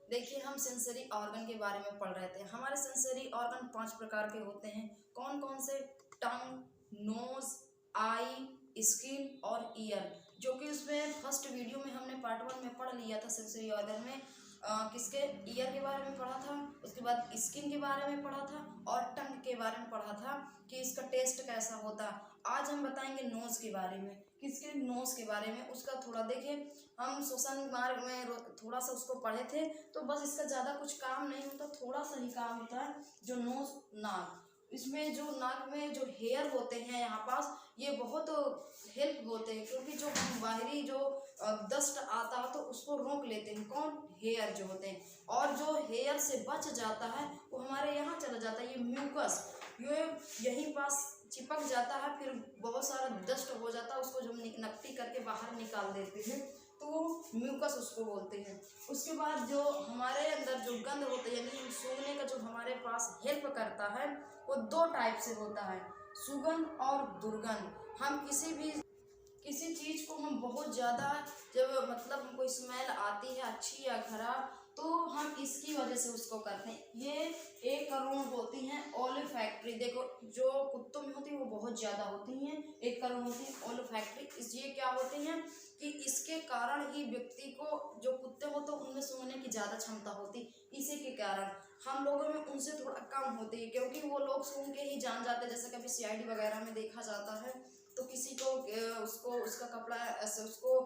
देखिए, हम sensory organ के बारे में पढ़ रहे थे। हमारे सेंसरी ऑर्गन 5 प्रकार के होते हैं। कौन कौन से? टंग, नोज, आई, स्किन और ईयर। जो कि उसमें फर्स्ट वीडियो में हमने पार्ट 1 में पढ़ लिया था सेंसरी ऑर्गन में। किसके? ईयर के बारे में पढ़ा था, उसके बाद स्किन के बारे में पढ़ा था और टंग के बारे में पढ़ा था कि इसका टेस्ट कैसा होता। आज हम बताएंगे नोज के बारे में। किसके? नोज के बारे में। उसका थोड़ा देखिए, हम सोशल मार्ग में थोड़ा सा उसको पढ़े थे, तो बस इसका ज़्यादा कुछ काम नहीं होता, थोड़ा सा ही काम होता है। जो नोज, नाक, इसमें जो नाक में जो हेयर होते हैं यहाँ पास, ये बहुत हेल्प होते हैं, क्योंकि जो बाहरी जो डस्ट आता है तो उसको रोक लेते हैं। कौन? हेयर जो होते हैं। और जो हेयर से बच जाता है वो हमारे यहाँ चला जाता है, ये म्यूकस, ये यहीं पास चिपक जाता है, फिर बहुत सारा डस्ट हो जाता है, उसको जो नकटी करके बाहर निकाल देते हैं, तो म्यूकस उसको बोलते हैं। उसके बाद जो हमारे अंदर जो गंध होते हैं, यानी हम सूंघने का जो हमारे पास हेल्प करता है, वो 2 टाइप से होता है, सुगंध और दुर्गंध। हम किसी चीज़ को हम बहुत ज़्यादा, जब मतलब हमको स्मेल आती है अच्छी या खराब, तो हम इसकी वजह से उसको करते हैं। ये 1 करोड़ होती हैं ओल्फैक्टरी। देखो, जो कुत्तों में होती है वो बहुत ज़्यादा होती हैं, 1 करोड़ होती है ओल्फैक्टरी। ये क्या होती हैं कि इसके कारण ही व्यक्ति को, जो कुत्ते होते हैं उनमें सूंघने की ज़्यादा क्षमता होती, इसी के कारण। हम लोगों में उनसे थोड़ा कम होती है, क्योंकि वो लोग सूंघ के ही जान जाते हैं। जैसे कभी सीआईडी वगैरह में देखा जाता है, तो किसी को उसको उसका कपड़ा ऐसे उसको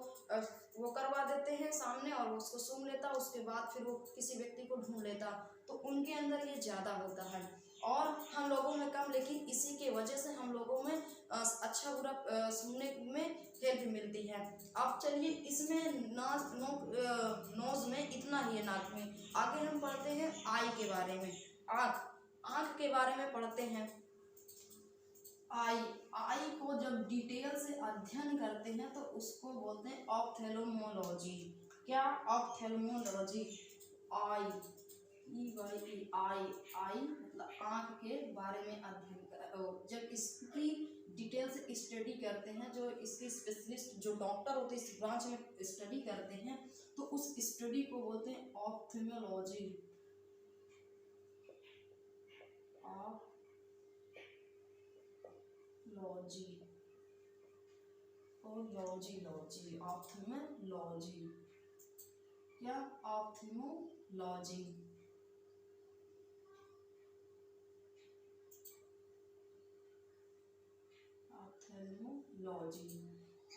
वो करवा देते हैं सामने, और उसको सूंघ लेता, उसके बाद फिर वो किसी व्यक्ति को ढूंढ लेता, तो उनके अंदर ये ज़्यादा होता है और हम लोगों में कम। लेकिन इसी के वजह से हम लोगों में अच्छा बुरा सूंघने में हेल्प मिलती है। अब चलिए, इसमें नोज में इतना ही है, नाक में। आगे हम पढ़ते हैं आई के बारे में। आँख के बारे में पढ़ते हैं। आई को जब डिटेल से अध्ययन करते हैं तो उसको बोलते हैं ऑप्थेल्मोलॉजी। क्या? ऑप्थेल्मोलॉजी। आई, आई मतलब आँख के बारे में अध्ययन कर, जब इसकी डिटेल से स्टडी करते हैं, जो इसके स्पेशलिस्ट जो डॉक्टर होते हैं इस ब्रांच में स्टडी करते हैं, तो उस स्टडी को बोलते हैं ऑप्थेल्मोलॉजी। ऑप्थेल्मोलॉजी। क्या? ऑप्थेल्मोलॉजी।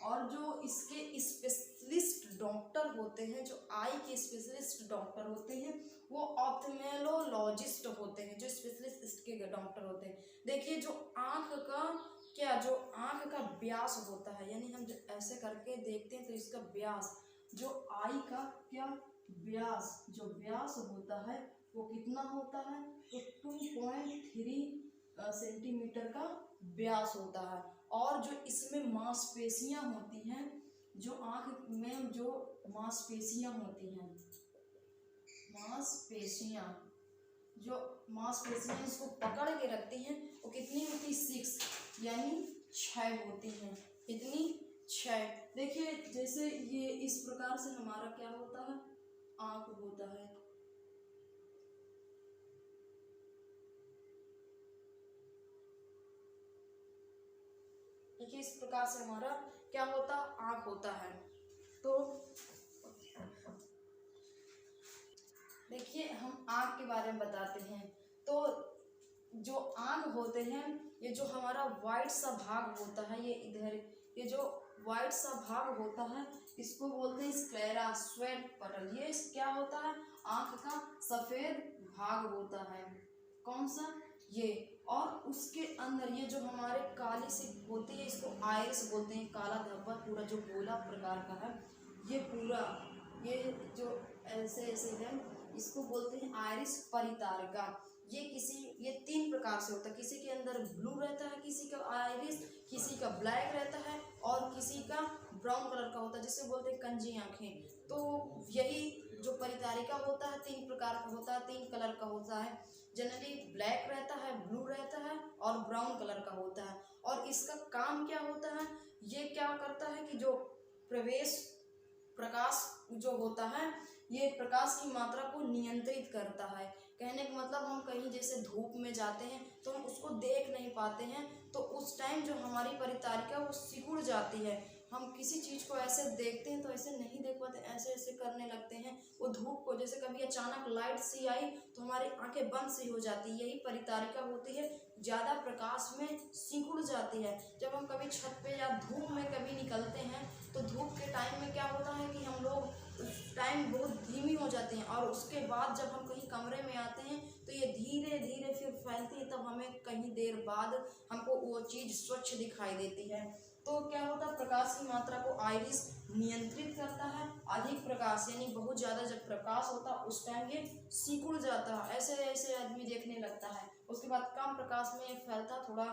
और जो इसके स्पेशलिस्ट डॉक्टर होते हैं, जो आई के स्पेशलिस्ट डॉक्टर होते हैं, वो ऑप्थेल्मोलॉजिस्ट होते हैं, जो स्पेशलिस्ट इसके डॉक्टर होते हैं। देखिए, जो आँख का व्यास होता है, यानी हम जो ऐसे करके देखते हैं तो इसका व्यास, जो आई का क्या व्यास, जो व्यास होता है वो कितना होता है? तो 2.3 सेंटीमीटर का व्यास होता है। और जो इसमें मांसपेशियां होती हैं, जो आँख में जो मांसपेशियां होती हैं, मांसपेशियां इसको पकड़ के रखती हैं, वो कितनी होती? 6, यानी 6 होती हैं। इतनी 6। देखिए, जैसे ये इस प्रकार से हमारा क्या होता है? आँख होता है। देखिए, इस प्रकार से हमारा क्या होता? आँख होता है। तो देखिए, हम आँख के बारे में बताते हैं। तो जो आँख होते हैं, ये जो हमारा वाइट सा भाग होता है, ये इधर, ये जो वाइट सा भाग होता है, इसको बोलते हैं स्क्लेरा, स्वेट पटल। ये क्या होता है? आँख का सफ़ेद भाग होता है। कौन सा? ये। और उसके अंदर ये जो हमारे काली सी होती है, इसको आइरिस बोलते हैं। काला धब्बा पूरा जो गोला प्रकार का है, ये पूरा, ये जो ऐसे ऐसे है, इसको बोलते हैं आइरिस परितारिका। ये 3 प्रकार से होता है। किसी के अंदर ब्लू रहता है, किसी का आइरिस, किसी का ब्लैक रहता है, और किसी का ब्राउन कलर का होता है, जिसे बोलते हैं कंजी आँखें। तो यही जो परितारिका होता है 3 प्रकार का होता है, 3 कलर का होता है। जनरली ब्लैक रहता है, ब्लू रहता है और ब्राउन कलर का होता है। और इसका काम क्या होता है? ये क्या करता है कि जो प्रकाश जो होता है, ये प्रकाश की मात्रा को नियंत्रित करता है। कहने का मतलब हम कहीं जैसे धूप में जाते हैं तो हम उसको देख नहीं पाते हैं, तो उस टाइम जो हमारी परितारिका वो सिकुड़ जाती है। हम किसी चीज़ को ऐसे देखते हैं तो ऐसे नहीं देख पाते, ऐसे ऐसे करने लगते हैं। वो धूप को जैसे कभी अचानक लाइट सी आई तो हमारी आंखें बंद सी हो जाती है, यही परितारिका होती है, ज़्यादा प्रकाश में सिकुड़ जाती है। जब हम कभी छत पे या धूप में कभी निकलते हैं तो धूप के टाइम में क्या होता है कि हम लोग उस टाइम बहुत धीमी हो जाती हैं, और उसके बाद जब हम कहीं कमरे में आते हैं तो ये धीरे धीरे फिर फैलती है, तब हमें कहीं देर बाद हमको वो चीज़ स्वच्छ दिखाई देती है। तो क्या होता है, प्रकाश की मात्रा को आइरिस नियंत्रित करता है। अधिक प्रकाश यानी बहुत ज़्यादा जब प्रकाश होता है उस टाइम ये सिकुड़ जाता है, ऐसे ऐसे आदमी देखने लगता है। उसके बाद कम प्रकाश में ये फैलता, थोड़ा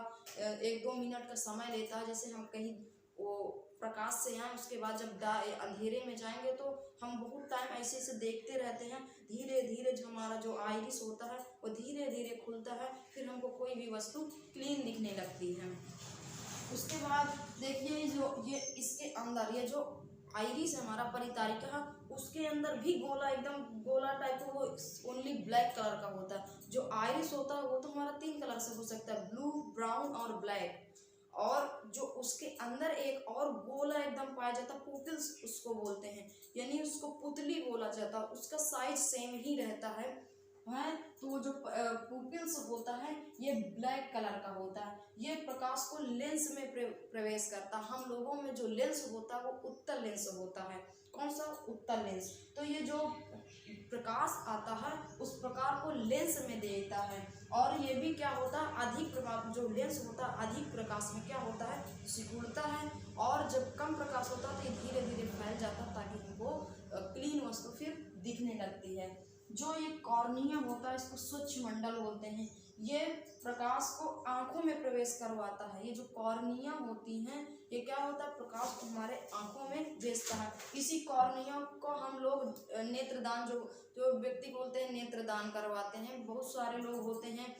1-2 मिनट का समय लेता है। जैसे हम कहीं वो प्रकाश से आए, उसके बाद जब अंधेरे में जाएंगे तो हम बहुत टाइम ऐसे ऐसे देखते रहते हैं। धीरे धीरे जो हमारा जो आइरिस होता है वो धीरे धीरे खुलता है, फिर हमको कोई भी वस्तु क्लीन दिखने लगती है। उसके बाद देखिए जो ये इसके अंदर ये जो आइरिस है हमारा परितारिका, उसके अंदर भी गोला, एकदम गोला टाइप का, वो ओनली ब्लैक कलर का होता है। जो आइरिस होता है वो तो हमारा 3 कलर से हो सकता है, ब्लू, ब्राउन और ब्लैक। और जो उसके अंदर एक और गोला एकदम पाया जाता है, पुपिल्स उसको बोलते हैं, यानी उसको पुतली बोला जाता है, उसका साइज सेम ही रहता है। तो जो पुपिल्स होता है ये ब्लैक कलर का होता है। ये प्रकाश को लेंस में प्रवेश करता है। हम लोगों में जो लेंस होता है वो उत्तल लेंस होता है। कौन सा? उत्तल लेंस। तो ये जो प्रकाश आता है उस प्रकार को लेंस में देता है। और ये भी क्या होता है, अधिक प्रकाश, जो लेंस होता है अधिक प्रकाश में क्या होता है, सिकुड़ता है। और जब कम प्रकाश होता है तो ये धीरे धीरे फैल जाता है, ताकि हमको क्लीन वस्तु फिर दिखने लगती है। जो ये कॉर्निया होता है इसको स्वच्छ मंडल बोलते हैं। ये प्रकाश को आंखों में प्रवेश करवाता है। ये जो कॉर्निया होती हैं ये क्या होता है, प्रकाश को हमारे आंखों में भेजता है। इसी कॉर्निया को हम लोग नेत्रदान, जो व्यक्ति बोलते हैं नेत्रदान करवाते हैं, बहुत सारे लोग होते हैं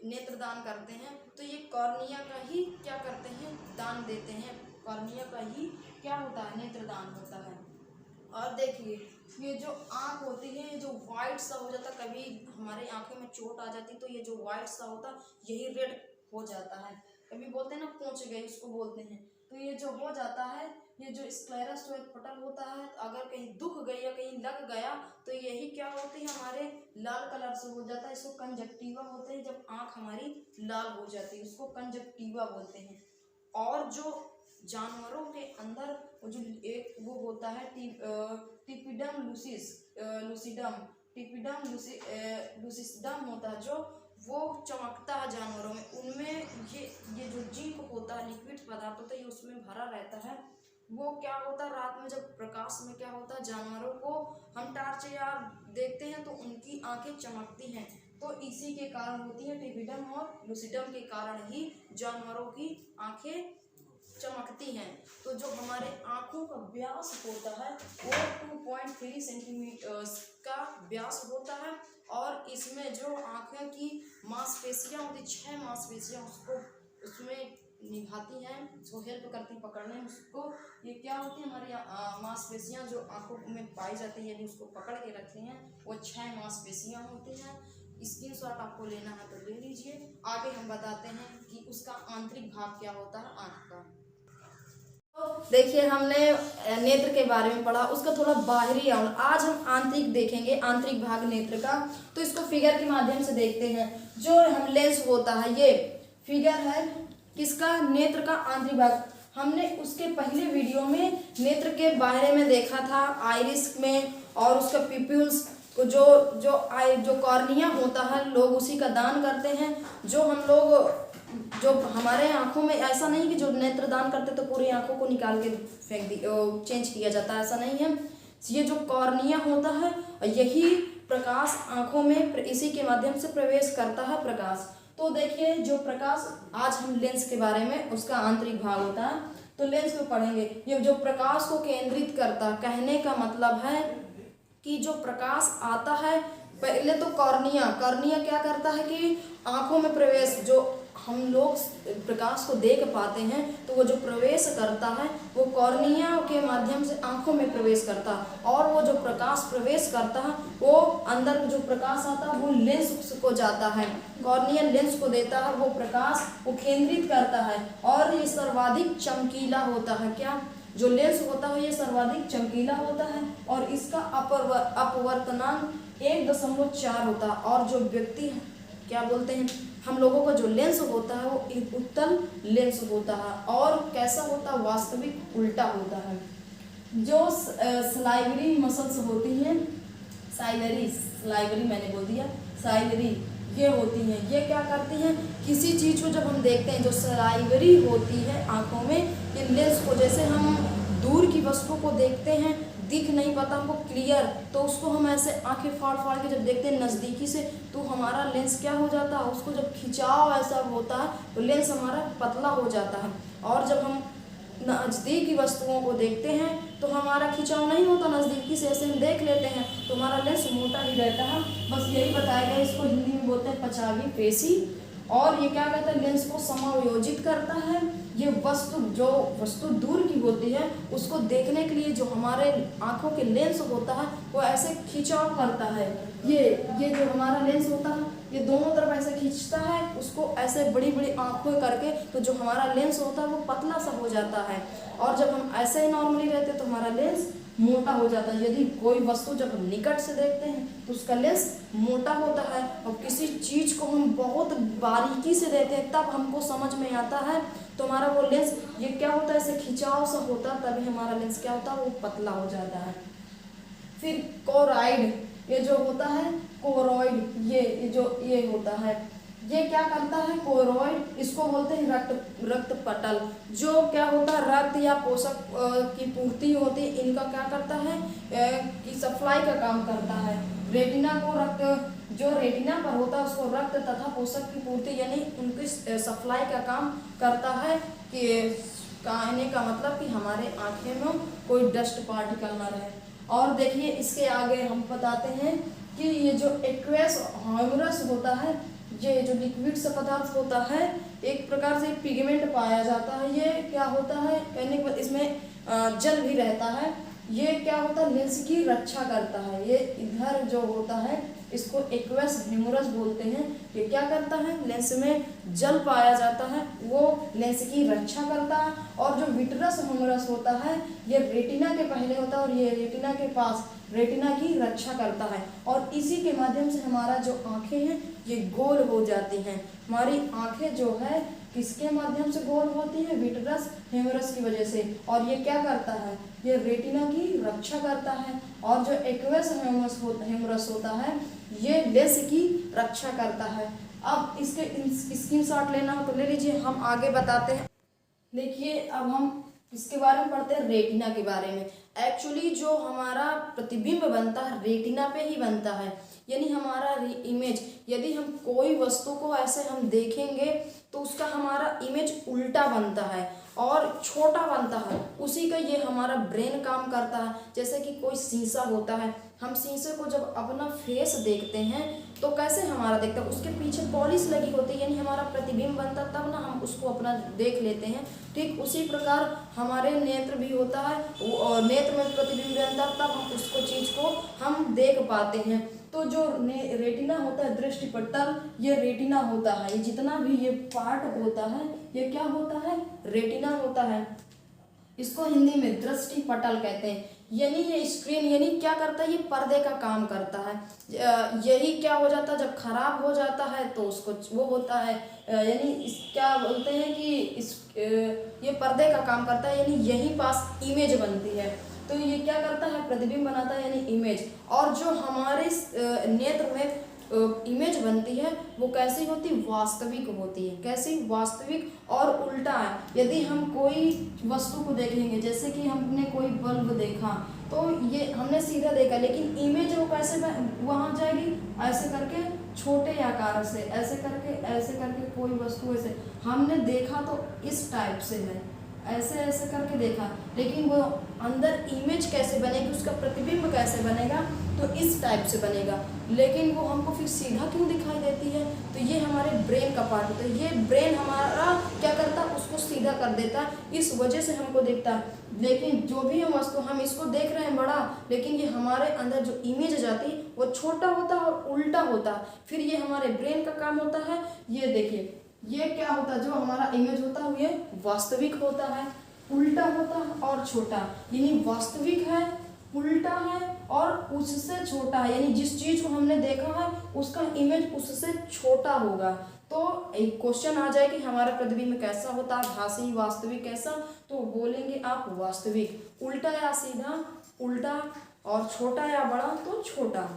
नेत्रदान करते हैं, तो ये कॉर्निया का ही क्या करते हैं, दान देते हैं। कॉर्निया का ही क्या होता है, नेत्रदान होता है। और देखिए ये जो आँख होती है, ये जो वाइट सा हो जाता, कभी हमारे आंखों में चोट आ जाती तो ये जो वाइट सा होता यही रेड हो जाता है। कभी बोलते हैं ना पहुँच गई, उसको बोलते हैं। तो ये जो हो जाता है, ये जो स्क्लेरा श्वेत पटल होता है, अगर कहीं दुख गई या कहीं लग गया तो यही क्या होती है, हमारे लाल कलर से हो जाता है। इसको कंजक्टिवा बोलते हैं। जब आँख हमारी लाल हो जाती है उसको कंजक्टिवा बोलते हैं। और जो जानवरों के अंदर जो एक वो होता है टिपिडम लूसिडम, टिपिडम लूसिडम होता है, जो वो चमकता है जानवरों में। उनमें ये जो जिंक होता है, लिक्विड पदार्थ होता है, ये उसमें भरा रहता है। वो क्या होता है, रात में जब प्रकाश में क्या होता है, जानवरों को हम टार्च या देखते हैं तो उनकी आंखें चमकती हैं। तो इसी के कारण होती है, टिपिडम और लूसिडम के कारण ही जानवरों की आंखें चमकती हैं। तो जो हमारे आँखों का व्यास होता है वो 2.3 सेंटीमीटर का व्यास होता है। और इसमें जो आँखों की मांसपेशियाँ होती, 6 मांसपेशियाँ उसमें निभाती हैं, उसको हेल्प करती हैं पकड़ने में उसको। ये क्या होती है, हमारी मांसपेशियाँ जो आँखों में पाई जाती है, यानी उसको पकड़ के रखती हैं, वो 6 मांसपेशियाँ होती हैं। स्क्रीनशॉट आपको लेना है तो ले लीजिए। आगे हम बताते हैं कि उसका आंतरिक भाग क्या होता है आँख का। देखिए हमने नेत्र के बारे में पढ़ा, उसका थोड़ा बाहरी अंग। आज हम आंतरिक देखेंगे, आंतरिक भाग नेत्र का। तो इसको फिगर के माध्यम से देखते हैं। जो हम लेंस होता है, ये फिगर है किसका, नेत्र का आंतरिक भाग। हमने उसके पहले वीडियो में नेत्र के बारे में देखा था, आइरिस में, और उसका पिप्यूल्स को जो कॉर्निया होता है, लोग उसी का दान करते हैं। जो हमारे आंखों में, ऐसा नहीं कि जो नेत्रदान करते तो पूरी आंखों को निकाल के फेंक दी, चेंज किया जाता है, ऐसा नहीं है। ये जो कॉर्निया होता है यही प्रकाश आंखों में इसी के माध्यम से प्रवेश करता है प्रकाश। तो देखिए जो प्रकाश, आज हम लेंस के बारे में, उसका आंतरिक भाग होता है तो लेंस में पढ़ेंगे। ये जो प्रकाश को केंद्रित करता, कहने का मतलब है कि जो प्रकाश आता है, पहले तो कॉर्निया क्या करता है कि आंखों में प्रवेश, जो हम लोग प्रकाश को देख पाते हैं तो वो जो प्रवेश करता है वो कॉर्निया के माध्यम से आंखों में प्रवेश करता है, और वो जो प्रकाश प्रवेश करता है वो अंदर जो प्रकाश आता है वो लेंस को जाता है, कॉर्निया लेंस को देता है, वो प्रकाश वो केंद्रित करता है और ये सर्वाधिक चमकीला होता है। क्या जो लेंस होता है ये सर्वाधिक चमकीला होता है और इसका अपवर्तनांक 1.4 होता है। और जो व्यक्ति क्या बोलते हैं, हम लोगों का जो लेंस होता है वो उत्तल लेंस होता है और कैसा होता है, वास्तविक उल्टा होता है। जो सलाइवरी मसल्स होती हैं, सलाइवरी मैंने बोल दिया, सलाइवरी ये होती हैं, ये क्या करती हैं, किसी चीज़ को जब हम देखते हैं जो सलाइवरी होती है आंखों में, ये लेंस को, जैसे हम दूर की वस्तु को देखते हैं, दिख नहीं पाता हमको क्लियर, तो उसको हम ऐसे आंखें फाड़ फाड़ के जब देखते हैं नज़दीकी से तो हमारा लेंस क्या हो जाता है, उसको जब खिंचाव ऐसा होता है तो लेंस हमारा पतला हो जाता है। और जब हम नज़दीकी वस्तुओं को देखते हैं तो हमारा खिंचाव नहीं होता, नज़दीकी से ऐसे हम देख लेते हैं तो हमारा लेंस मोटा ही रहता है। बस यही बताया गया, इसको हिंदी में बोलते हैं पचावी पेशी। और ये क्या कहता है, लेंस को समायोजित करता है। ये जो वस्तु दूर की होती है उसको देखने के लिए जो हमारे आंखों के लेंस होता है वो ऐसे खिंचाव करता है। ये जो हमारा लेंस होता है ये दोनों तरफ ऐसे खींचता है उसको, ऐसे बड़ी बड़ी आंखें करके, तो जो हमारा लेंस होता है वो पतला सा हो जाता है। और जब हम ऐसे ही नॉर्मली रहते तो हमारा लेंस मोटा हो जाता है। यदि कोई वस्तु जब हम निकट से देखते हैं तो उसका लेंस मोटा होता है, और किसी चीज़ को हम बहुत बारीकी से देखते हैं तब हमको समझ में आता है तो हमारा वो लेंस ये क्या होता है, ऐसे खिंचाव सा होता है, तभी हमारा लेंस क्या होता है, वो पतला हो जाता है। फिर कोराइड, ये जो होता है कोरोइड, ये होता है, ये क्या करता है, कोरोइड, इसको बोलते हैं रक्त पटल। जो क्या होता है, रक्त या पोषक की पूर्ति होती है, इनका क्या करता है कि सप्लाई का काम करता है। रेटिना को जो रेटिना पर होता है उसको रक्त तथा पोषक की पूर्ति यानी उनकी सप्लाई का काम करता है। कि कहने का मतलब कि हमारे आँखें में कोई डस्ट पार्टिकल ना रहे। और देखिए इसके आगे हम बताते हैं कि ये जो एक्वेस ह्यूमरस होता है, ये जो लिक्विड सा पदार्थ होता है, एक प्रकार से पिगमेंट पाया जाता है। ये क्या होता है, कहने के बाद इसमें जल भी रहता है। ये क्या होता है, लेंस की रक्षा करता है। ये इधर जो होता है इसको एक्वेस ह्यूमरस बोलते हैं। ये क्या करता है, लेंस में जल पाया जाता है, वो लेंस की रक्षा करता है। और जो विट्रस ह्यूमरस होता है ये रेटिना के पहले होता है और ये रेटिना के पास रेटिना की रक्षा करता है। और इसी के माध्यम से हमारा जो आँखें हैं ये गोल हो जाती हैं। हमारी आँखें जो है किसके माध्यम से गोल होती है, विट्रस ह्यूमरस की वजह से। और ये क्या करता है, ये रेटिना की रक्षा करता है। और जो एक्वेस ह्यूमरस होता है ये लेंस की रक्षा करता है। अब इसके स्क्रीनशॉट लेना हो तो ले लीजिए, हम आगे बताते हैं। देखिए अब हम इसके बारे में पढ़ते हैं, रेटिना के बारे में। एक्चुअली जो हमारा प्रतिबिंब बनता है रेटिना पे ही बनता है, यानी हमारा इमेज, यदि हम कोई वस्तु को ऐसे हम देखेंगे तो उसका हमारा इमेज उल्टा बनता है और छोटा बनता है। उसी का ये हमारा ब्रेन काम करता है। जैसे कि कोई शीशा होता है, हम शीशे को जब अपना फेस देखते हैं तो कैसे हमारा देखता है, उसके पीछे पॉलिश लगी होती है, यानी हमारा प्रतिबिंब बनता तब ना हम उसको अपना देख लेते हैं। ठीक उसी प्रकार हमारे नेत्र भी होता है, और नेत्र में प्रतिबिंब बनता है तब हम उसको चीज़ को हम देख पाते हैं। तो जो रेटिना होता है, दृष्टि पटल, ये रेटिना होता है। ये जितना भी ये पार्ट होता है ये क्या होता है, रेटिना होता है। इसको हिंदी में दृष्टि पटल कहते हैं। यानी ये स्क्रीन यानी क्या करता है, ये पर्दे का काम करता है। यही क्या हो जाता है, जब खराब हो जाता है तो उसको वो होता है, यानी क्या बोलते हैं कि ये पर्दे का काम करता है, यानी यहीं पास इमेज बनती है। तो ये क्या करता है, प्रतिबिंब बनाता है यानी इमेज। और जो हमारे नेत्र में इमेज बनती है वो कैसी होती, वास्तविक होती है। कैसी, वास्तविक और उल्टा है। यदि हम कोई वस्तु को देखेंगे, जैसे कि हमने कोई बल्ब देखा तो ये हमने सीधा देखा, लेकिन इमेज वो कैसे वहाँ जाएगी, ऐसे करके छोटे आकार से, ऐसे करके कोई वस्तु ऐसे हमने देखा तो इस टाइप से है, ऐसे ऐसे करके देखा, लेकिन वो अंदर इमेज कैसे बनेगी, उसका प्रतिबिंब कैसे बनेगा, तो इस टाइप से बनेगा। लेकिन वो हमको फिर सीधा क्यों दिखाई देती है, तो ये हमारे ब्रेन का पार्ट होता है। ये ब्रेन हमारा क्या करता है, उसको सीधा कर देता है, इस वजह से हमको देखता है। लेकिन जो भी हम वस्तु, हम इसको देख रहे हैं बड़ा, लेकिन ये हमारे अंदर जो इमेज जाती है वो छोटा होता है और उल्टा होता है। फिर ये हमारे ब्रेन का काम होता है। ये देखिए, ये क्या होता है, जो हमारा इमेज होता है ये वास्तविक होता है, उल्टा होता है और छोटा, यानी वास्तविक है, उल्टा है और उससे छोटा है, यानी जिस चीज को हमने देखा है उसका इमेज उससे छोटा होगा। तो एक क्वेश्चन आ जाए कि हमारा प्रतिबिंब कैसा होता है, भाषी वास्तविक कैसा, तो बोलेंगे आप वास्तविक। उल्टा या सीधा, उल्टा, और छोटा या बड़ा तो छोटा।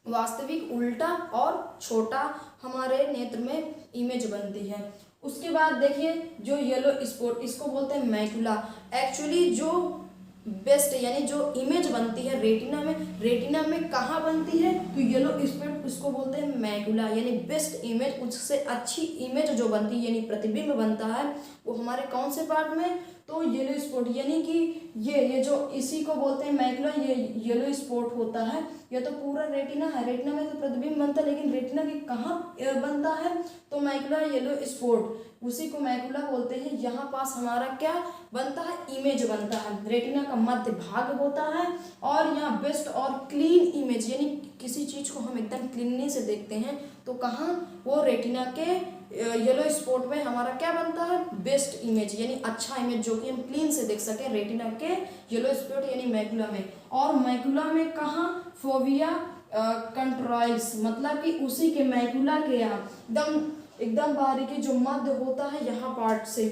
वास्तविक, उल्टा और छोटा हमारे नेत्र में इमेज बनती है। उसके बाद देखिए, जो येलो स्पॉट, इसको बोलते हैं मैकुला। एक्चुअली जो बेस्ट यानी जो इमेज बनती है रेटिना में कहाँ बनती है, तो येलो स्पॉट उसको बोलते हैं मैकुला, यानी बेस्ट इमेज, उससे अच्छी इमेज जो बनती है यानी प्रतिबिंब बनता है वो हमारे कौन से पार्ट में, तो येलो स्पॉट, यानी कि ये जो इसी को बोलते हैं मैकुला, ये येलो स्पॉट होता है। ये तो पूरा रेटिना है, रेटिना में तो प्रतिबिंब बनता है, लेकिन रेटिना की कहाँ बनता है, तो मैकुला येलो स्पॉट, उसी को मैकुला बोलते हैं। यहाँ पास हमारा क्या बनता है, इमेज बनता है, रेटिना का मध्य भाग होता है। और यहाँ बेस्ट और क्लीन इमेज, यानी किसी चीज को हम एकदम क्लीनली से देखते हैं तो कहाँ, वो रेटिना के येलो स्पॉट में हमारा क्या बनता है, बेस्ट इमेज, यानी अच्छा इमेज जो कि हम क्लीन से देख सकें, रेटिना के येलो स्पॉट यानी मैकुला में। और मैकुला में कहाँ, फोविया कंट्राइल्स, मतलब कि उसी के मैकुला के यहाँ एकदम बारीकी जो मध्य होता है यहाँ पार्ट से,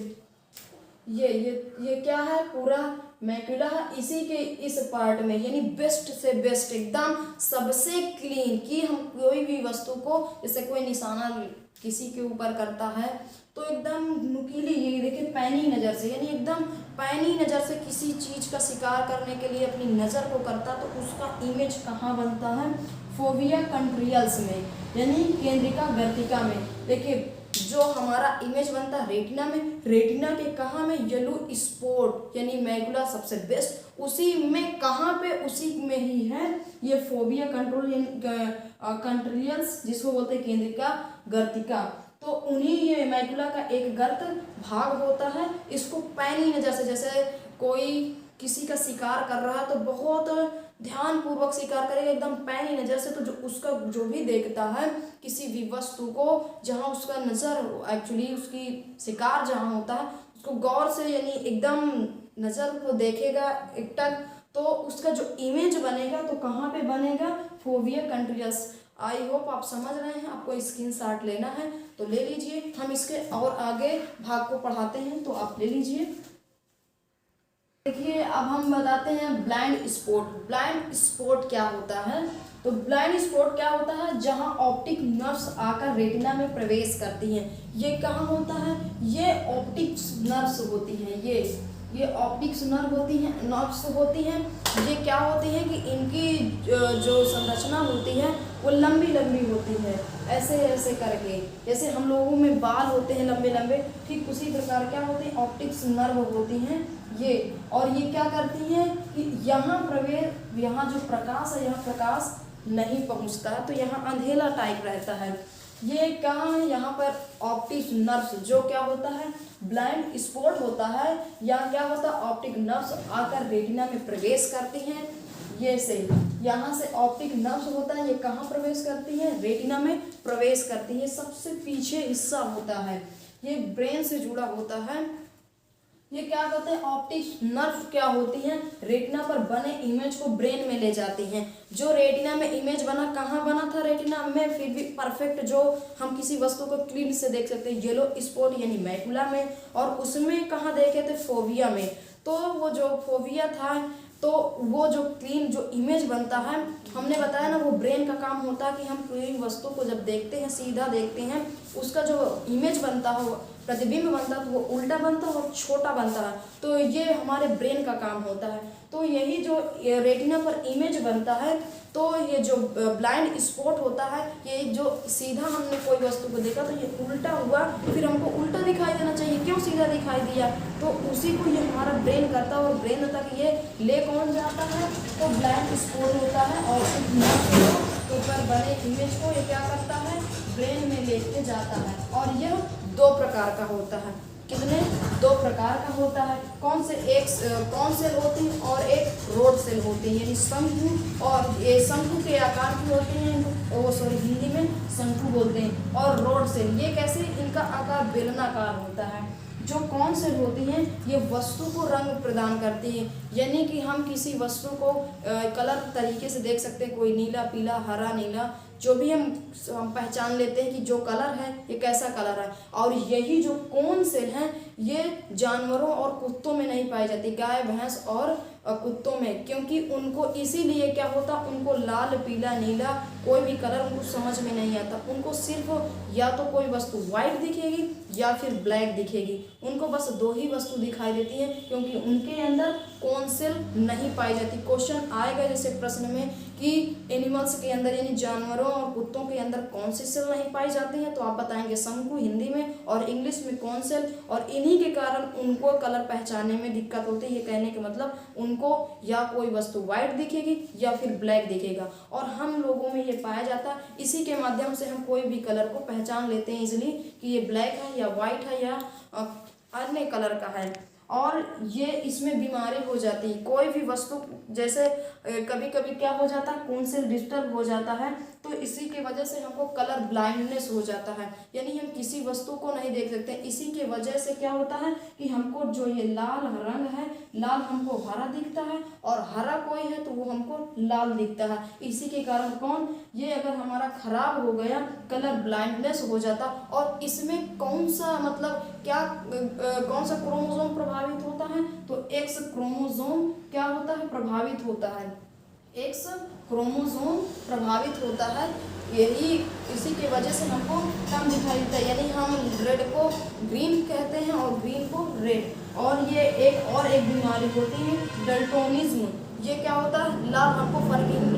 ये क्या है, पूरा मैकुला है, इसी के इस पार्ट में, यानी बेस्ट से बेस्ट, एकदम सबसे क्लीन, कि हम कोई भी वस्तु को, जैसे कोई निशाना किसी के ऊपर करता है तो एकदम नुकीली, ये देखिए पैनी नज़र से, यानी एकदम पैनी नज़र से किसी चीज़ का शिकार करने के लिए अपनी नज़र को करता, तो उसका इमेज कहाँ बनता है, फोविया कंट्रियल्स में, यानी केंद्रिका गर्तिका में। देखिए, जो हमारा इमेज बनता है रेटिना में, रेटिना के कहाँ में, येलो स्पॉट यानी मैकुला सबसे बेस्ट, उसी में कहाँ पे, उसी में ही है ये फोविया कंट्रियल्स, जिसको बोलते हैं केंद्रिका गर्तिका। तो उन्हीं ये मैकुला का एक गर्त भाग होता है। इसको पैनी नज़र से, जैसे कोई किसी का शिकार कर रहा है तो बहुत ध्यान पूर्वक शिकार करेगा, एकदम पैनी नज़र से, तो जो उसका जो भी देखता है किसी भी वस्तु को, जहाँ उसका नज़र एक्चुअली उसकी शिकार जहाँ होता है उसको गौर से, यानी एकदम नज़र को देखेगा एकटक, तो उसका जो इमेज बनेगा तो कहाँ पे बनेगा, फोविया कंट्रियल्स। आई होप आप समझ रहे हैं, आपको स्क्रीनशॉट लेना है तो ले लीजिए, हम इसके और आगे भाग को पढ़ाते हैं तो आप ले लीजिए। देखिए, अब हम बताते हैं ब्लाइंड स्पॉट। ब्लाइंड स्पॉट क्या होता है, तो ब्लाइंड स्पॉट क्या होता है, जहां ऑप्टिक नर्व्स आकर रेटिना में प्रवेश करती हैं। ये कहाँ होता है, ये ऑप्टिक नर्व्स होती हैं, ये ऑप्टिक्स नर्व होती हैं, नर्व्स होती हैं। ये क्या होती हैं कि इनकी जो संरचना होती है वो लंबी लंबी होती है, ऐसे ऐसे करके, जैसे हम लोगों में बाल होते हैं लंबे लंबे, ठीक उसी प्रकार क्या होते हैं, ऑप्टिक्स नर्व होती हैं ये। और ये क्या करती हैं कि यहाँ जो प्रकाश है, यहाँ प्रकाश नहीं पहुँचता है, तो यहाँ अंधेला टाइप रहता है। ये कहाँ है, यहाँ पर ऑप्टिक नर्व्स, जो क्या होता है, ब्लाइंड स्पॉट होता है, यहाँ क्या होता है, ऑप्टिक नर्व्स आकर रेटिना में प्रवेश करती हैं। ये से यहाँ से ऑप्टिक नर्व्स होता है, ये कहाँ प्रवेश करती है, रेटिना में प्रवेश करती है। सबसे पीछे हिस्सा होता है, ये ब्रेन से जुड़ा होता है। ये क्या कहते हैं, ऑप्टिक नर्व क्या होती हैं, रेटिना पर बने इमेज को ब्रेन में ले जाती हैं। जो रेटिना में इमेज बना, कहाँ बना था, रेटिना में, फिर भी परफेक्ट, जो हम किसी वस्तु को क्लीन से देख सकते हैं, येलो स्पॉट यानी मैकुला में, और उसमें कहाँ देखे थे, फोविया में। तो वो जो फोविया था, तो वो जो क्लीन जो इमेज बनता है, हमने बताया ना, वो ब्रेन का काम होता है कि हम कोई वस्तु को जब देखते हैं, सीधा देखते हैं, उसका जो इमेज बनता है, प्रतिबिंब बनता है तो वो उल्टा बनता है और छोटा बनता है, तो ये हमारे ब्रेन का काम होता है। तो यही जो रेटिना पर इमेज बनता है, तो ये जो ब्लाइंड स्पॉट होता है, ये जो सीधा हमने कोई वस्तु को देखा तो ये उल्टा हुआ, फिर हमको उल्टा दिखाई देना चाहिए, क्यों सीधा दिखाई दिया, तो उसी को ये हमारा ब्रेन करता है। और ब्रेन तक ये ले कौन जाता है, तो ब्लाइंड स्पॉट होता है, और ऊपर बने इमेज को ये क्या करता है, ब्रेन में लेके जाता है। और यह दो प्रकार का होता है, कितने, दो प्रकार का होता है। कौन से, एक कौन सेल होती है और एक रोड सेल होती है, यानी शंकु, और ये शंकु के आकार की होती हैं, वो सॉरी हिंदी में शंकु बोलते हैं। और रोड सेल ये कैसे, इनका आकार बेलनाकार होता है। जो कौन सेल होती हैं, ये वस्तु को रंग प्रदान करती है, यानी कि हम किसी वस्तु को कलर तरीके से देख सकते हैं, कोई नीला, पीला, हरा, नीला, जो भी हम पहचान लेते हैं कि जो कलर है ये कैसा कलर है। और यही जो कौन सेल हैं, ये जानवरों और कुत्तों में नहीं पाई जाती, गाय, भैंस और कुत्तों में, क्योंकि उनको इसीलिए क्या होता, उनको लाल, पीला, नीला कोई भी कलर उनको समझ में नहीं आता। उनको सिर्फ या तो कोई वस्तु वाइट दिखेगी या फिर ब्लैक दिखेगी, उनको बस दो ही वस्तु दिखाई देती है, क्योंकि उनके अंदर कौन सेल नहीं पाई जाती। क्वेश्चन आएगा जैसे प्रश्न में कि एनिमल्स के अंदर यानी जानवरों और कुत्तों के अंदर कौन सी सेल नहीं पाई जाती हैं, तो आप बताएंगे शंकु हिंदी में, और इंग्लिश में कौन सेल। और इन्हीं के कारण उनको कलर पहचानने में दिक्कत होती है। ये कहने का मतलब उनको या कोई वस्तु वाइट दिखेगी या फिर ब्लैक दिखेगा, और हम लोगों में ये पाया जाता है। इसी के माध्यम से हम कोई भी कलर को पहचान लेते हैं इजीली कि ये ब्लैक है या वाइट है या अन्य कलर का है। और ये इसमें बीमारी हो जाती है, कोई भी वस्तु जैसे कभी कभी क्या हो जाता है, कौन से डिस्टर्ब हो जाता है, तो इसी के वजह से हमको कलर ब्लाइंडनेस हो जाता है, यानी हम किसी वस्तु को नहीं देख सकते। इसी के वजह से क्या होता है कि हमको जो ये लाल रंग है, लाल हमको हरा दिखता है, और हरा कोई है तो वो हमको लाल दिखता है। इसी के कारण कौन, ये अगर हमारा खराब हो गया, कलर ब्लाइंडनेस हो जाता। और इसमें कौन सा मतलब क्या कौन सा क्रोमोसोम प्रभावित होता है, तो एक्स क्रोमोसोम क्या होता है, प्रभावित होता है, एक्स क्रोमोसोम प्रभावित होता है। यही इसी के वजह से हमको कम दिखाई देता है, यानी हम रेड को ग्रीन कहते हैं और ग्रीन को रेड। और ये एक बीमारी होती है डल्टोनिज्म। ये क्या होता है, लाल, हमको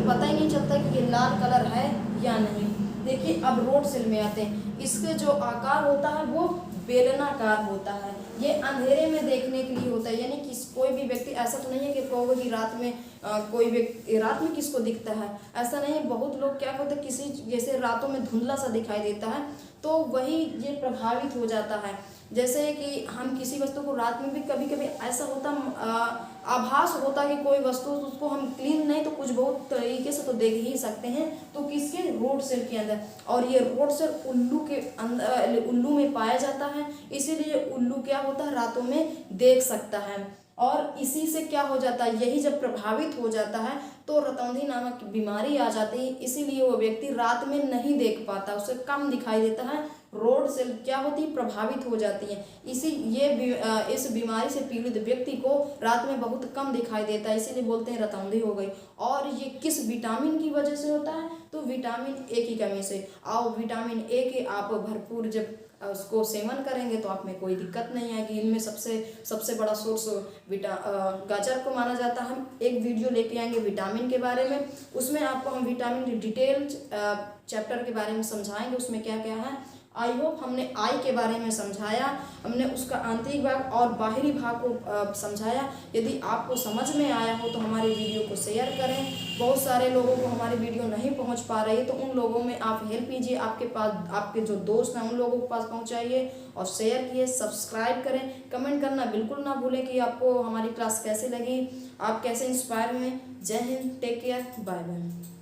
पता ही नहीं चलता कि ये लाल कलर है या नहीं। देखिए अब रोड सेल में आते हैं, इसके जो आकार होता है वो बेलनाकार होता है। ये अंधेरे में देखने के लिए होता है, यानी कि कोई भी व्यक्ति, ऐसा तो नहीं है कि कहोगे कि रात में कोई व्यक्ति, रात में किसको दिखता है, ऐसा नहीं है। बहुत लोग क्या करते हैं, किसी जैसे रातों में धुंधला सा दिखाई देता है, तो वही ये प्रभावित हो जाता है। जैसे कि हम किसी वस्तु को रात में भी कभी कभी ऐसा होता, आभास होता कि कोई वस्तु, उसको हम क्लीन नहीं तो कुछ बहुत तरीके से तो देख ही सकते हैं, तो किसके, रोड सेल के अंदर। और ये रोड सेल उल्लू के अंदर, उल्लू में पाया जाता है, इसीलिए उल्लू क्या होता है, रातों में देख सकता है। और इसी से क्या हो जाता है, यही जब प्रभावित हो जाता है तो रतौंधी नामक बीमारी आ जाती है, इसीलिए वो व्यक्ति रात में नहीं देख पाता, उसे कम दिखाई देता है। रोड सेल क्या होती है, प्रभावित हो जाती है। इस बीमारी से पीड़ित व्यक्ति को रात में बहुत कम दिखाई देता है, इसीलिए बोलते हैं रतौंधी हो गई। और ये किस विटामिन की वजह से होता है, तो विटामिन ए की कमी से। और विटामिन ए के आप भरपूर जब उसको सेवन करेंगे तो आप में कोई दिक्कत नहीं आएगी। इनमें सबसे बड़ा सोर्स गाजर को माना जाता है। हम एक वीडियो लेके आएंगे विटामिन के बारे में, उसमें आपको हम विटामिन डिटेल चैप्टर के बारे में समझाएंगे, उसमें क्या क्या है। आई होप हमने आई के बारे में समझाया, हमने उसका आंतरिक भाग और बाहरी भाग को समझाया। यदि आपको समझ में आया हो तो हमारे वीडियो को शेयर करें। बहुत सारे लोगों को हमारी वीडियो नहीं पहुंच पा रही है, तो उन लोगों में आप हेल्प कीजिए, आपके पास आपके जो दोस्त हैं उन लोगों के पास पहुंचाइए और शेयर किए, सब्सक्राइब करें। कमेंट करना बिल्कुल ना भूलें कि आपको हमारी क्लास कैसे लगी, आप कैसे इंस्पायर हुए। Jai Hind, take care, bye bye.